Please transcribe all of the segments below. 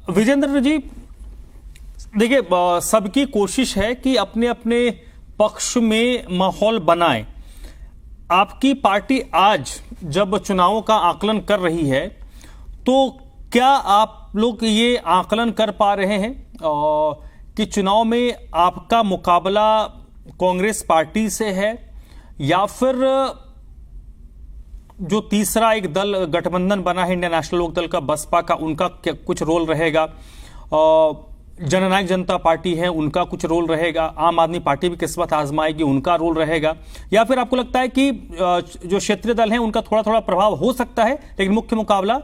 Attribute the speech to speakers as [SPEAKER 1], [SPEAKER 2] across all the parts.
[SPEAKER 1] विजेंद्र जी, देखिए, सबकी कोशिश है कि अपने अपने पक्ष में माहौल बनाए। आपकी पार्टी आज जब चुनावों का आकलन कर रही है तो क्या आप लोग ये आकलन कर पा रहे हैं कि चुनाव में आपका मुकाबला कांग्रेस पार्टी से है या फिर जो तीसरा एक दल गठबंधन बना है इंडियन नेशनल लोक दल का, बसपा का, उनका क्या कुछ रोल रहेगा, जननायक जनता पार्टी है उनका कुछ रोल रहेगा, आम आदमी पार्टी भी किस्मत आजमाएगी उनका रोल रहेगा, या फिर आपको लगता है कि जो क्षेत्रीय दल हैं उनका थोड़ा थोड़ा प्रभाव हो सकता है लेकिन मुख्य मुकाबला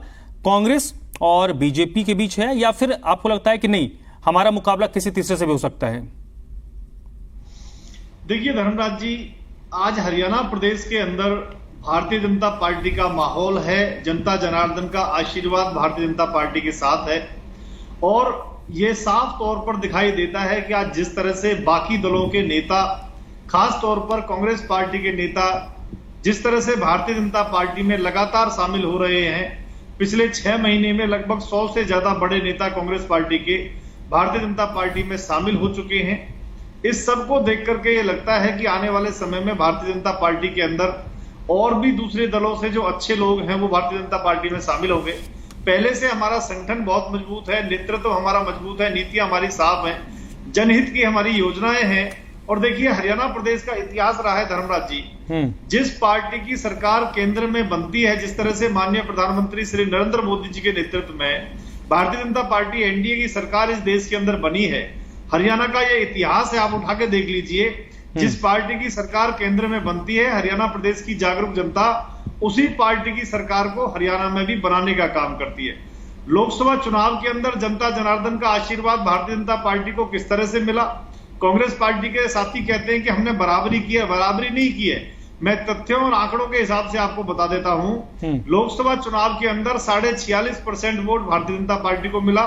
[SPEAKER 1] कांग्रेस और बीजेपी के बीच है, या फिर आपको लगता है कि नहीं, हमारा मुकाबला किसी तीसरे से भी हो सकता है?
[SPEAKER 2] देखिए धर्मराज जी, आज हरियाणा प्रदेश के अंदर भारतीय जनता पार्टी का माहौल है, जनता जनार्दन का आशीर्वाद भारतीय जनता पार्टी के साथ है और ये साफ तौर पर दिखाई देता है कि आज जिस तरह से बाकी दलों के नेता, खास तौर पर कांग्रेस पार्टी के नेता जिस तरह से भारतीय जनता पार्टी में लगातार शामिल हो रहे हैं, पिछले 6 महीने में लगभग 100 से ज्यादा बड़े नेता कांग्रेस पार्टी के भारतीय जनता पार्टी में शामिल हो चुके हैं। इस सब को देख करके ये लगता है कि आने वाले समय में भारतीय जनता पार्टी के अंदर और भी दूसरे दलों से जो अच्छे लोग हैं वो भारतीय जनता पार्टी में शामिल होंगे। पहले से हमारा संगठन बहुत मजबूत है, नेतृत्व हमारा मजबूत है, नीतियां हमारी साफ हैं, जनहित की हमारी योजनाएं हैं। और देखिए हरियाणा प्रदेश का इतिहास रहा है धर्मराज जी, जिस पार्टी की सरकार केंद्र में बनती है, जिस तरह से माननीय प्रधानमंत्री श्री नरेंद्र मोदी जी के नेतृत्व में भारतीय जनता पार्टी एनडीए की सरकार इस देश के अंदर बनी है, हरियाणा का ये इतिहास है, आप उठा के देख लीजिए। जिस पार्टी की सरकार केंद्र में बनती है, हरियाणा प्रदेश की जागरूक जनता उसी पार्टी की सरकार को हरियाणा में भी बनाने का काम करती है। लोकसभा चुनाव के अंदर जनता जनार्दन का आशीर्वाद भारतीय जनता पार्टी को किस तरह से मिला? कांग्रेस पार्टी के साथी कहते हैं कि हमने बराबरी की है, बराबरी नहीं की है। मैं तथ्यों और आंकड़ों के हिसाब से आपको बता देता हूं। लोकसभा चुनाव के अंदर 46.5% वोट भारतीय जनता पार्टी को मिला,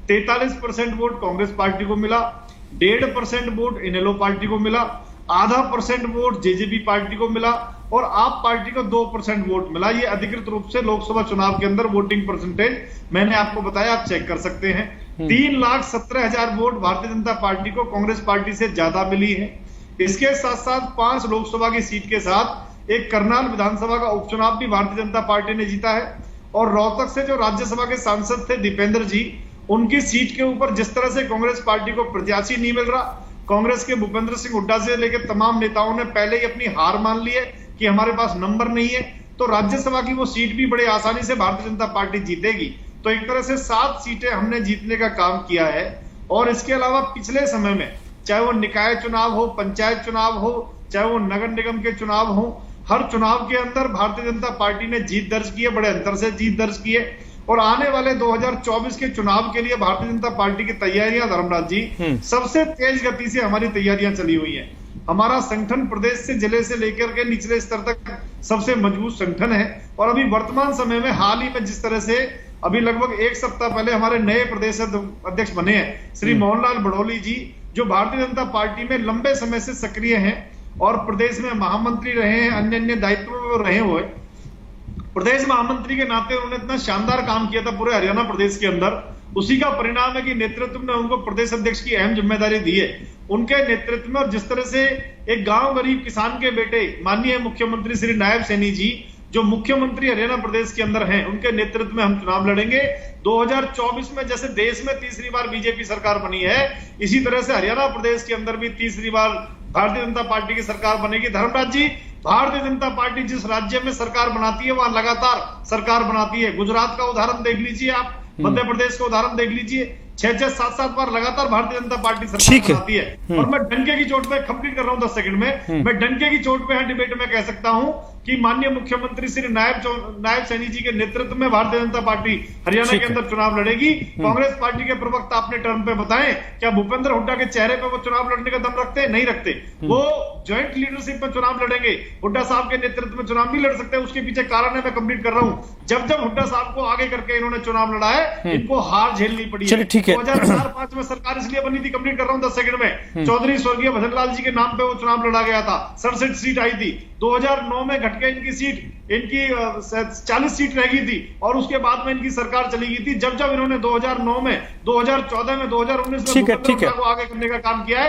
[SPEAKER 2] 43% वोट कांग्रेस पार्टी को मिला, 1.5% वोट इनेलो पार्टी को मिला, 0.5% वोट जेजेपी पार्टी को मिला और आप पार्टी को 2% वोट मिला। ये अधिकृत रूप से लोकसभा चुनाव के अंदर वोटिंग परसेंटेज मैंने आपको बताया, आप चेक कर सकते हैं। 3,17,000 वोट भारतीय जनता पार्टी को कांग्रेस पार्टी से ज्यादा मिली है। इसके साथ साथ 5 लोकसभा की सीट के साथ एक करनाल विधानसभा का उपचुनाव भी भारतीय जनता पार्टी ने जीता है। और रोहतक से जो राज्यसभा के सांसद थे दीपेंद्र जी, उनकी सीट के ऊपर जिस तरह से कांग्रेस पार्टी को प्रत्याशी नहीं मिल रहा, कांग्रेस के भूपेंद्र सिंह हुड्डा से लेकर तमाम नेताओं ने पहले ही अपनी हार मान ली है कि हमारे पास नंबर नहीं है, तो राज्यसभा की वो सीट भी बड़े आसानी से भारतीय जनता पार्टी जीतेगी। तो एक तरह से 7 सीटें हमने जीतने का काम किया है। और इसके अलावा पिछले समय में चाहे वो निकाय चुनाव हो, पंचायत चुनाव हो, चाहे वो नगर निगम के चुनाव हो, हर चुनाव के अंदर भारतीय जनता पार्टी ने जीत दर्ज की है, बड़े अंतर से जीत दर्ज की है। और आने वाले 2024 के चुनाव के लिए भारतीय जनता पार्टी की तैयारियां धर्मराज जी सबसे तेज गति से हमारी तैयारियां चली हुई हैं। हमारा संगठन प्रदेश से, जिले से लेकर के निचले स्तर तक सबसे मजबूत संगठन है। और अभी वर्तमान समय में हाल ही में जिस तरह से अभी लगभग 1 सप्ताह पहले हमारे नए प्रदेश अध्यक्ष बने हैं श्री मोहनलाल बड़ौली जी, जो भारतीय जनता पार्टी में लंबे समय से सक्रिय हैं और प्रदेश में महामंत्री रहे हैं, अन्य अन्य दायित्वों में रहे हुए। प्रदेश महामंत्री के नाते उन्होंने इतना शानदार काम किया था पूरे हरियाणा प्रदेश के अंदर, उसी का परिणाम है कि नेतृत्व ने उनको प्रदेश अध्यक्ष की अहम जिम्मेदारी दी है। उनके नेतृत्व में और जिस तरह से एक गांव गरीब किसान के बेटे माननीय मुख्यमंत्री श्री नायब सैनी जी, जो मुख्यमंत्री हरियाणा प्रदेश के अंदर हैं, उनके नेतृत्व में हम चुनाव लड़ेंगे 2024 में। जैसे देश में तीसरी बार बीजेपी सरकार बनी है, इसी तरह से हरियाणा प्रदेश के अंदर भी तीसरी बार भारतीय जनता पार्टी की सरकार बनेगी। धर्मराज जी, भारतीय जनता पार्टी जिस राज्य में सरकार बनाती है वहां लगातार सरकार बनाती है। गुजरात का उदाहरण देख लीजिए आप, मध्य प्रदेश का उदाहरण देख लीजिए, 6-6, 7-7 बार लगातार भारतीय जनता पार्टी सरकार बनाती है। और मैं डंके की चोट पे कंप्लीट कर रहा हूं 10 सेकंड में, मैं डंके की चोट पे डिबेट में कह सकता हूं कि माननीय मुख्यमंत्री श्री नायब सैनी जी के नेतृत्व में भारतीय जनता पार्टी हरियाणा के अंदर चुनाव लड़ेगी। कांग्रेस पार्टी के प्रवक्ता अपने टर्म पे बताएं, क्या भूपेंद्र हुड्डा के चेहरे पे वो चुनाव लड़ने का दम रखते हैं? नहीं रखते। वो ज्वाइंट लीडरशिप में चुनाव लड़ेंगे, हुड्डा साहब के नेतृत्व में चुनाव नहीं लड़ सकते। उसके पीछे कारण है, मैं कंप्लीट कर रहा हूं। जब जब हुड्डा साहब को आगे करके इन्होंने चुनाव लड़ा है, इनको हार झेलनी पड़ी है।
[SPEAKER 1] ठीक है।
[SPEAKER 2] 2004-5 में सरकार इसलिए बनी थी, कंप्लीट कर रहा हूं 10 सेकंड में, चौधरी स्वर्गीय भजन लाल जी के नाम पे वो चुनाव लड़ा गया था, 67 सीट आई थी। 2009 में घट के इनकी सीट, इनकी 40 सीट रह गई थी और उसके बाद में इनकी सरकार चली गई थी। जब इन्होंने 2009 में, 2014 में, 2019 में
[SPEAKER 1] ठीक है
[SPEAKER 2] को आगे करने का काम किया है,